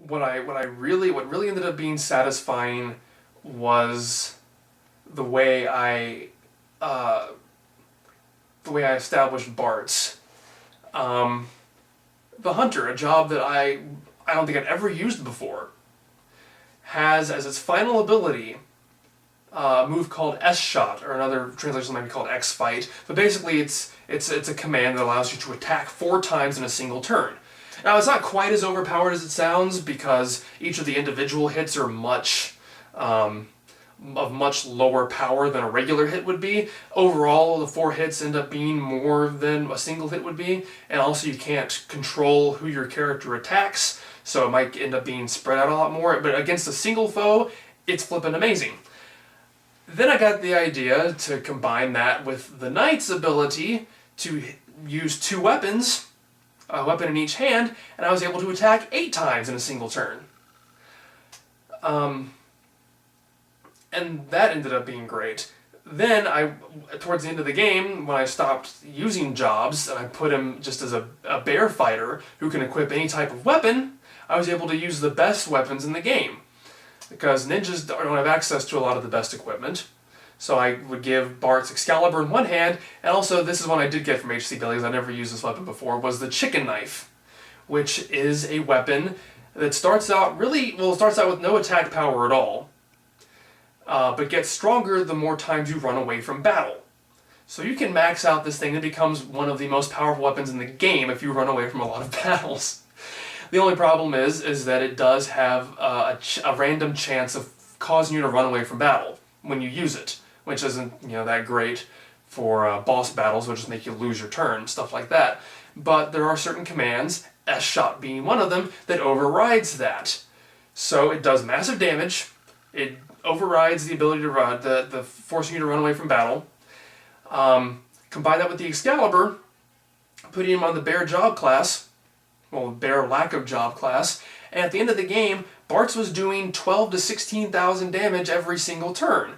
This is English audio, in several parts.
what really ended up being satisfying was the way I established Bartz. The Hunter, a job that I don't think I'd ever used before, has as its final ability a move called S-Shot, or another translation might be called X-Fight, but basically it's a command that allows you to attack 4 times in a single turn. Now it's not quite as overpowered as it sounds because each of the individual hits are of much lower power than a regular hit would be. Overall, the 4 hits end up being more than a single hit would be, and also you can't control who your character attacks, so it might end up being spread out a lot more, but against a single foe, it's flippin' amazing. Then I got the idea to combine that with the Knight's ability to use 2 weapons, a weapon in each hand, and I was able to attack 8 times in a single turn. And that ended up being great. Then, towards the end of the game, when I stopped using jobs, and I put him just as a bear fighter who can equip any type of weapon, I was able to use the best weapons in the game. Because ninjas don't have access to a lot of the best equipment. So I would give Bart's Excalibur in one hand, and also this is one I did get from HC Billy, because I never used this weapon before, was the Chicken Knife, which is a weapon that starts out with no attack power at all, but gets stronger the more times you run away from battle. So you can max out this thing and it becomes one of the most powerful weapons in the game if you run away from a lot of battles. The only problem is that it does have a random chance of causing you to run away from battle when you use it, which isn't that great for boss battles, which just make you lose your turn, stuff like that. But there are certain commands, S-Shot being one of them, that overrides that. So it does massive damage. It overrides the ability to run, the forcing you to run away from battle. Combine that with the Excalibur, putting him on the bear job class, well, bear lack of job class, and at the end of the game, Bartz was doing 12 to 16,000 damage every single turn.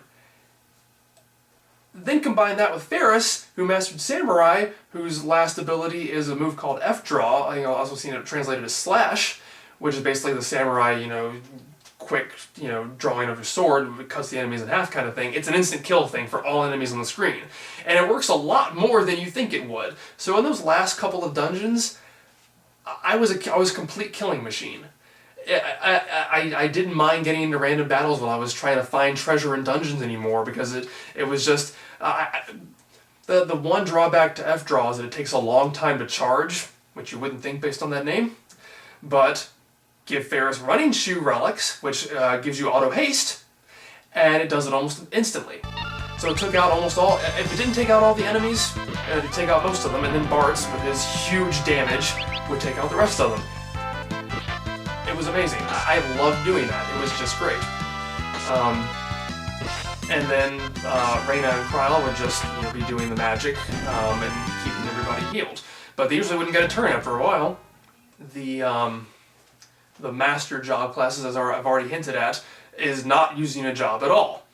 Then combine that with Ferris, who mastered Samurai, whose last ability is a move called F-Draw. I think I've also seen it translated as Slash, which is basically the Samurai, quick, drawing of your sword, cuts the enemies in half kind of thing. It's an instant kill thing for all enemies on the screen. And it works a lot more than you think it would. So in those last couple of dungeons, I was a complete killing machine. I didn't mind getting into random battles while I was trying to find treasure in dungeons anymore, because it was just... the one drawback to F-Draw is that it takes a long time to charge, which you wouldn't think based on that name. But give Ferris running shoe relics, which gives you auto haste, and it does it almost instantly. So it took out almost all... If it didn't take out all the enemies, it'd take out most of them, and then Bartz, with his huge damage, would take out the rest of them. It was amazing. I loved doing that. It was just great. And then Reyna and Kryle would just be doing the magic and keeping everybody healed. But they usually wouldn't get a turn after a while. The master job classes, as I've already hinted at, is not using a job at all.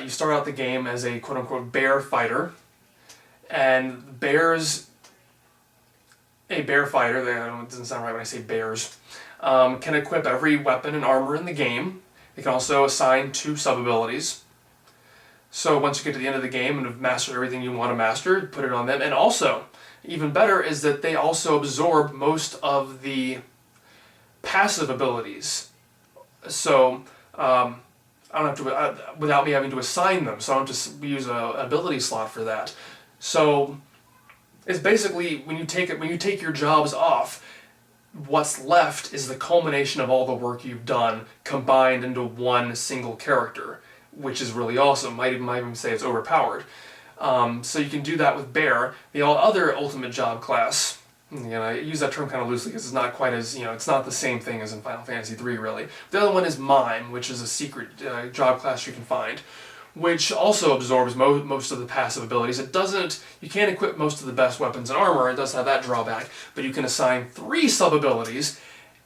You start out the game as a quote-unquote bear fighter, and a bear fighter, it doesn't sound right when I say bears, can equip every weapon and armor in the game. They can also assign 2 sub-abilities. So once you get to the end of the game and have mastered everything you want to master, put it on them. And also, even better, is that they also absorb most of the passive abilities. So I don't have to, without me having to assign them, so I don't just use an ability slot for that. So it's basically, when you take your jobs off, what's left is the culmination of all the work you've done combined into one single character, which is really awesome. Might even say it's overpowered. So you can do that with Bear. The other ultimate job class, I use that term kind of loosely because it's not quite as, it's not the same thing as in Final Fantasy III, really. The other one is Mime, which is a secret job class you can find, which also absorbs most of the passive abilities. You can't equip most of the best weapons and armor, it doesn't have that drawback, but you can assign 3 sub-abilities,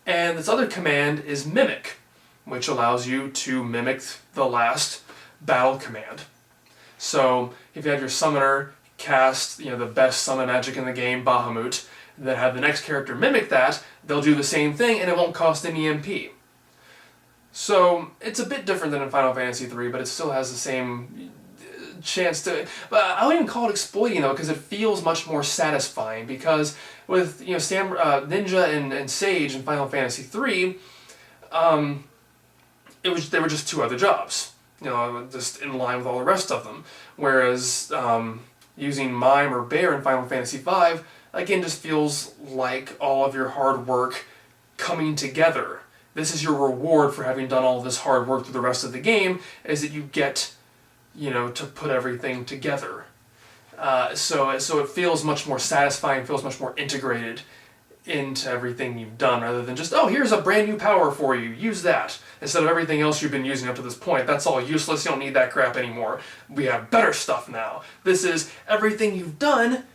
and this other command is Mimic, which allows you to mimic the last battle command. So if you had your summoner cast, the best summon magic in the game, Bahamut, then have the next character mimic that, they'll do the same thing and it won't cost any MP. So it's a bit different than in Final Fantasy III, but it still has the same chance to... But I don't even call it exploiting though, because it feels much more satisfying, because with Ninja and Sage in Final Fantasy III, they were just two other jobs, just in line with all the rest of them. Whereas using Mime or Bear in Final Fantasy V, again, just feels like all of your hard work coming together. This is your reward for having done all this hard work through the rest of the game, is that you get, to put everything together. So it feels much more satisfying, feels much more integrated into everything you've done, rather than just, oh, here's a brand new power for you, use that, instead of everything else you've been using up to this point. That's all useless, you don't need that crap anymore. We have better stuff now. This is, everything you've done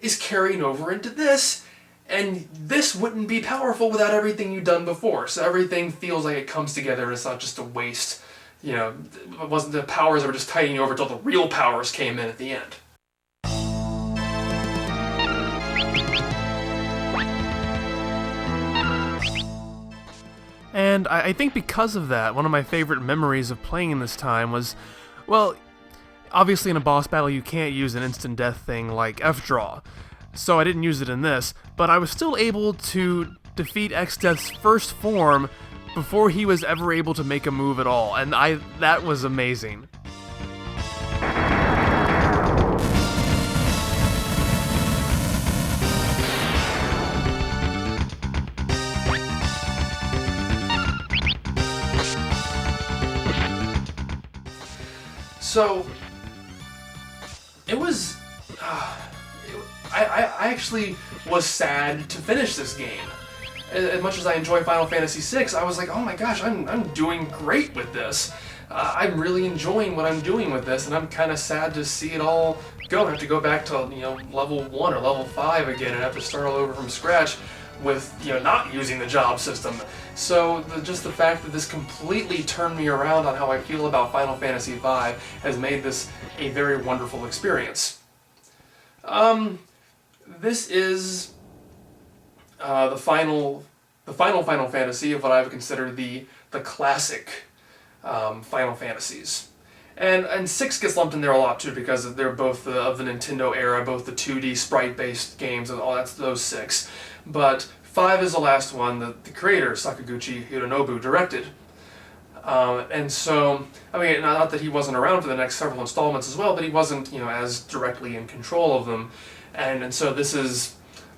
is carrying over into this, and this wouldn't be powerful without everything you've done before. So everything feels like it comes together and it's not just a waste. It wasn't the powers that were just tiding over until the real powers came in at the end. And I think because of that, one of my favorite memories of playing in this time was, well, obviously in a boss battle you can't use an instant death thing like F-Draw, so I didn't use it in this, but I was still able to defeat X-Death's first form before he was ever able to make a move at all, and that was amazing. So, it was... I actually was sad to finish this game. As much as I enjoy Final Fantasy VI, I was like, oh my gosh, I'm doing great with this. I'm really enjoying what I'm doing with this, and I'm kind of sad to see it all go. I have to go back to level 1 or level 5 again and have to start all over from scratch with not using the job system. So just the fact that this completely turned me around on how I feel about Final Fantasy V has made this a very wonderful experience. This is the final Final Fantasy of what I would consider the classic Final Fantasies. And 6 gets lumped in there a lot too, because they're both of the Nintendo era, both the 2D sprite-based games, and all that's those 6. But 5 is the last one that the creator, Sakaguchi Hironobu, directed. And so, I mean, not that he wasn't around for the next several installments as well, but he wasn't, as directly in control of them. And so this is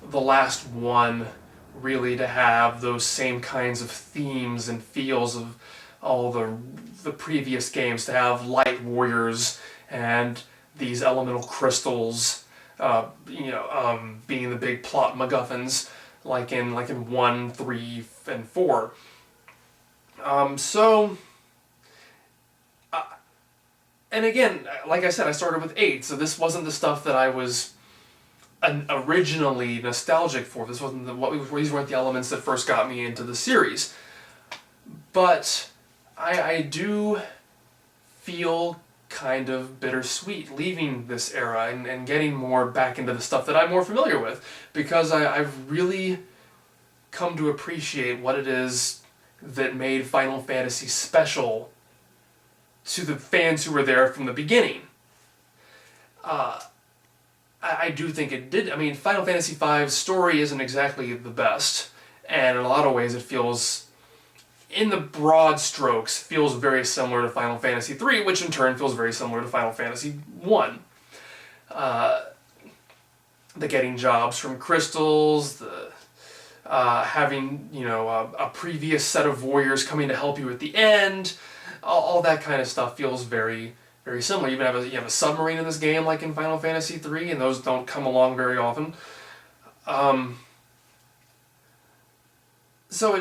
the last one, really, to have those same kinds of themes and feels of all the previous games, to have light warriors and these elemental crystals, being the big plot MacGuffins, like in 1, 3, and 4. And again, like I said, I started with 8, so this wasn't the stuff that I was originally nostalgic for. This wasn't these weren't the elements that first got me into the series. But I do feel kind of bittersweet leaving this era and getting more back into the stuff that I'm more familiar with, because I've really come to appreciate what it is that made Final Fantasy special to the fans who were there from the beginning. I do think it did. I mean, Final Fantasy V's story isn't exactly the best, and in a lot of ways it feels, in the broad strokes, feels very similar to Final Fantasy III, which in turn feels very similar to Final Fantasy I. The getting jobs from crystals, the having a previous set of warriors coming to help you at the end, all that kind of stuff feels very, very similar. You have a submarine in this game, like in Final Fantasy III, and those don't come along very often. So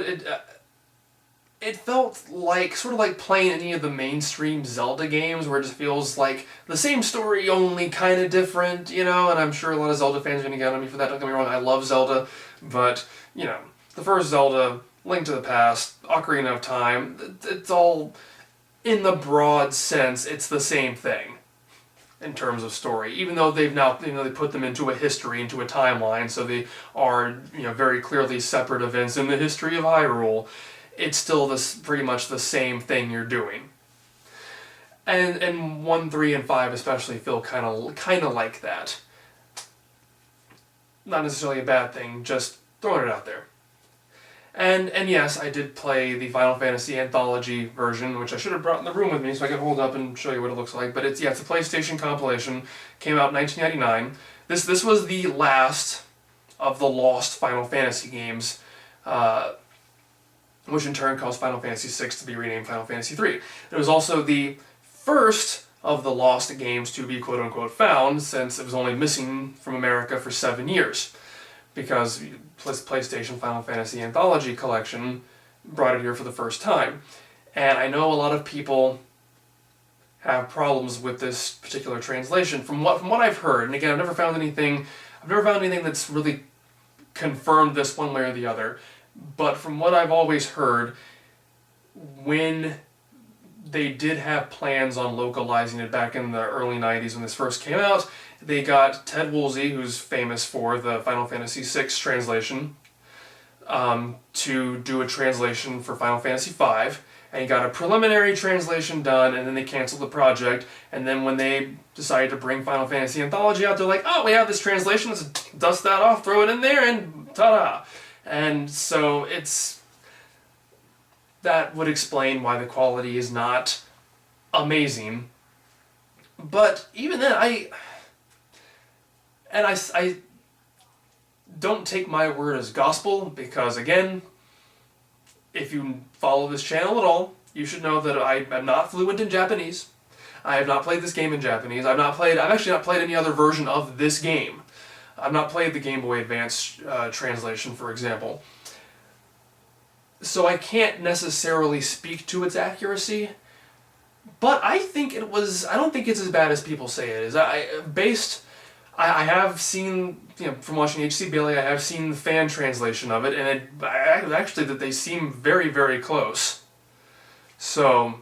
it felt like, sort of like playing any of the mainstream Zelda games, where it just feels like the same story, only kind of different, and I'm sure a lot of Zelda fans are going to get on me for that. Don't get me wrong, I love Zelda, but, the first Zelda, Link to the Past, Ocarina of Time, it's all, in the broad sense, it's the same thing. in terms of story, even though they've now, they put them into a history, into a timeline, so they are, very clearly separate events in the history of Hyrule. It's still pretty much the same thing you're doing. And 1, 3, and 5 especially feel kind of like that. Not necessarily a bad thing, just throwing it out there. And yes, I did play the Final Fantasy Anthology version, which I should have brought in the room with me so I could hold up and show you what it looks like. But it's a PlayStation compilation. Came out in 1999. This was the last of the lost Final Fantasy games, which in turn caused Final Fantasy VI to be renamed Final Fantasy III. It was also the first of the lost games to be quote-unquote found, since it was only missing from America for 7 years. Because PlayStation Final Fantasy Anthology Collection brought it here for the first time. And I know a lot of people have problems with this particular translation. From what I've heard, and again, I've never found anything that's really confirmed this one way or the other, but from what I've always heard, when they did have plans on localizing it back in the early 90s when this first came out, they got Ted Woolsey, who's famous for the Final Fantasy VI translation, to do a translation for Final Fantasy V, and he got a preliminary translation done, and then they canceled the project, and then when they decided to bring Final Fantasy Anthology out, they're like, oh, we have this translation, let's dust that off, throw it in there, and ta-da! And so that would explain why the quality is not amazing. But even then, I don't take my word as gospel, because again, if you follow this channel at all, you should know that I am not fluent in Japanese. I have not played this game in Japanese. I've actually not played any other version of this game. I've not played the Game Boy Advance translation, for example. So I can't necessarily speak to its accuracy, but I don't think it's as bad as people say it is. I have seen, from watching HC Bailey, I have seen the fan translation of it, and actually that they seem very, very close. So,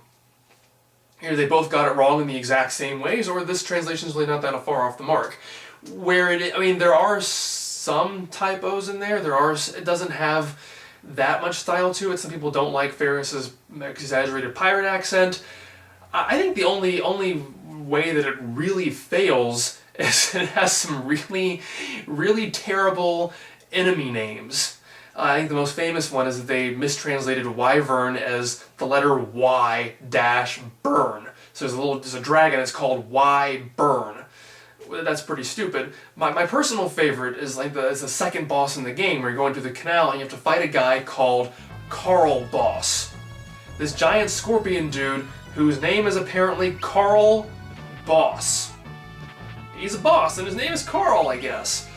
either they both got it wrong in the exact same ways, or this translation is really not that far off the mark. There are some typos in there. It doesn't have that much style to it. Some people don't like Ferris's exaggerated pirate accent. I think the only way that it really fails is it has some really, really terrible enemy names. I think the most famous one is that they mistranslated Wyvern as the letter Y-burn. So there's a dragon that's called Y-burn. That's pretty stupid. My personal favorite is the second boss in the game, where you're going through the canal and you have to fight a guy called Carl Boss. This giant scorpion dude whose name is apparently Carl Boss. He's a boss, and his name is Carl, I guess.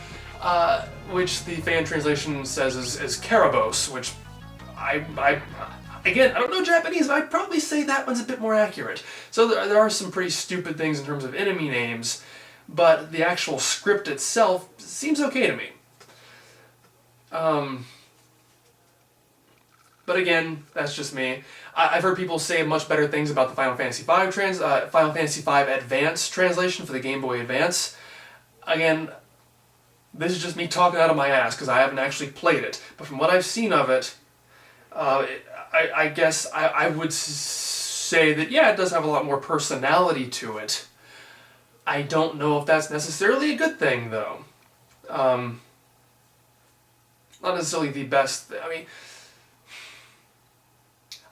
Which the fan translation says is Karabos, which again, I don't know Japanese, but I'd probably say that one's a bit more accurate. So there are some pretty stupid things in terms of enemy names, but the actual script itself seems okay to me. But again, that's just me. I've heard people say much better things about the Final Fantasy V Final Fantasy V Advance translation for the Game Boy Advance. Again, this is just me talking out of my ass because I haven't actually played it. But from what I've seen of it, I guess I would say that, yeah, it does have a lot more personality to it. I don't know if that's necessarily a good thing, though. Not necessarily the best.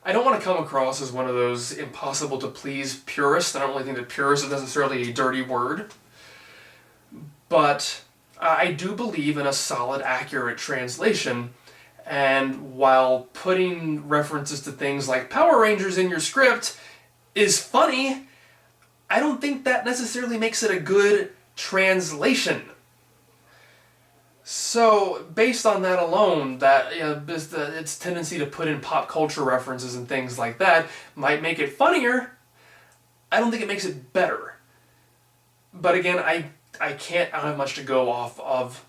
I don't want to come across as one of those impossible to please purists. I don't really think that purist is necessarily a dirty word. But I do believe in a solid, accurate translation. And while putting references to things like Power Rangers in your script is funny, I don't think that necessarily makes it a good translation. So, based on that alone, that its tendency to put in pop culture references and things like that might make it funnier. I don't think it makes it better. But again, I don't have much to go off of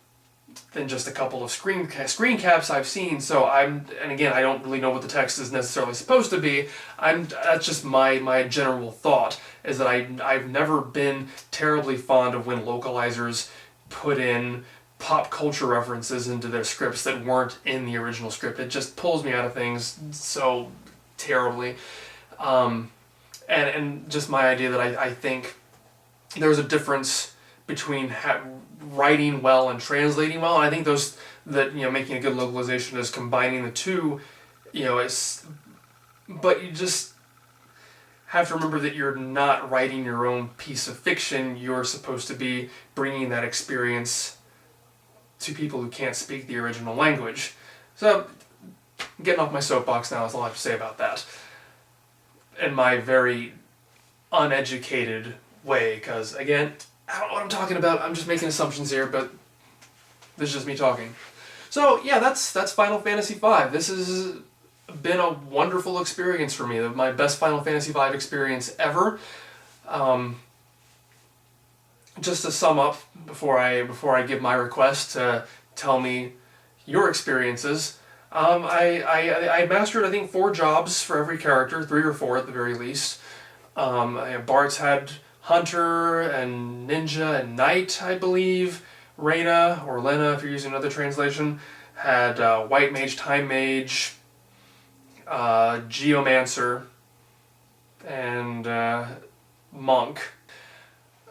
than just a couple of screen caps I've seen. So and again, I don't really know what the text is necessarily supposed to be. That's just my general thought, is that I've never been terribly fond of when localizers put in pop culture references into their scripts that weren't in the original script. It just pulls me out of things so terribly. And just my idea that I think there's a difference between writing well and translating well, and I think making a good localization is combining the two, but you just have to remember that you're not writing your own piece of fiction. You're supposed to be bringing that experience to people who can't speak the original language. So, getting off my soapbox now, that's all I have to say about that. In my very uneducated way, because again, I don't know what I'm talking about. I'm just making assumptions here, but this is just me talking. So yeah, that's Final Fantasy V. This has been a wonderful experience for me. My best Final Fantasy V experience ever. Just to sum up, before I give my request to tell me your experiences, I mastered, I think, 4 jobs for every character, 3 or 4 at the very least. Bartz had Hunter and Ninja and Knight, I believe. Reyna, or Lena if you're using another translation, had White Mage, Time Mage, Geomancer, and Monk.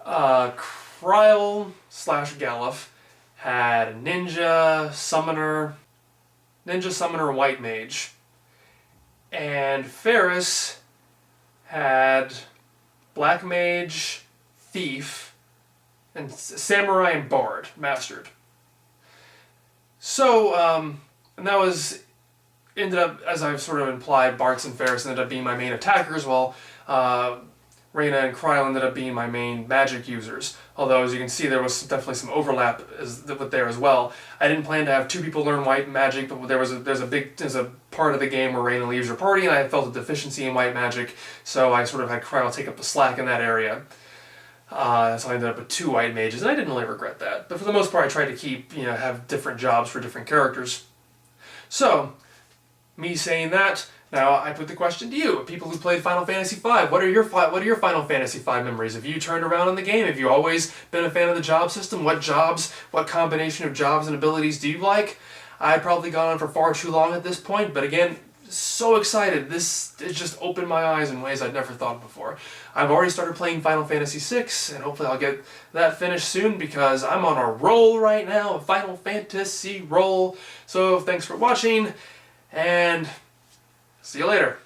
Kryl / Galuf had Ninja, Summoner, White Mage. And Ferris had Black Mage, Thief, and Samurai and Bard mastered. So, and that ended up, as I've sort of implied, Bartz and Ferris ended up being my main attackers, while Reyna and Kryl ended up being my main magic users. Although, as you can see, there was definitely some overlap there as well. I didn't plan to have 2 people learn white magic, but there's a part of the game where Reyna leaves your party, and I felt a deficiency in white magic, so I sort of had Kryl take up the slack in that area. So I ended up with 2 white mages, and I didn't really regret that. But for the most part, I tried to have different jobs for different characters. So, me saying that, now I put the question to you, people who played Final Fantasy V. What are your Final Fantasy V memories? Have you turned around in the game? Have you always been a fan of the job system? What combination of jobs and abilities do you like? I've probably gone on for far too long at this point, but again, so excited. It just opened my eyes in ways I'd never thought of before. I've already started playing Final Fantasy VI, and hopefully I'll get that finished soon, because I'm on a roll right now, a Final Fantasy roll. So thanks for watching, and see you later.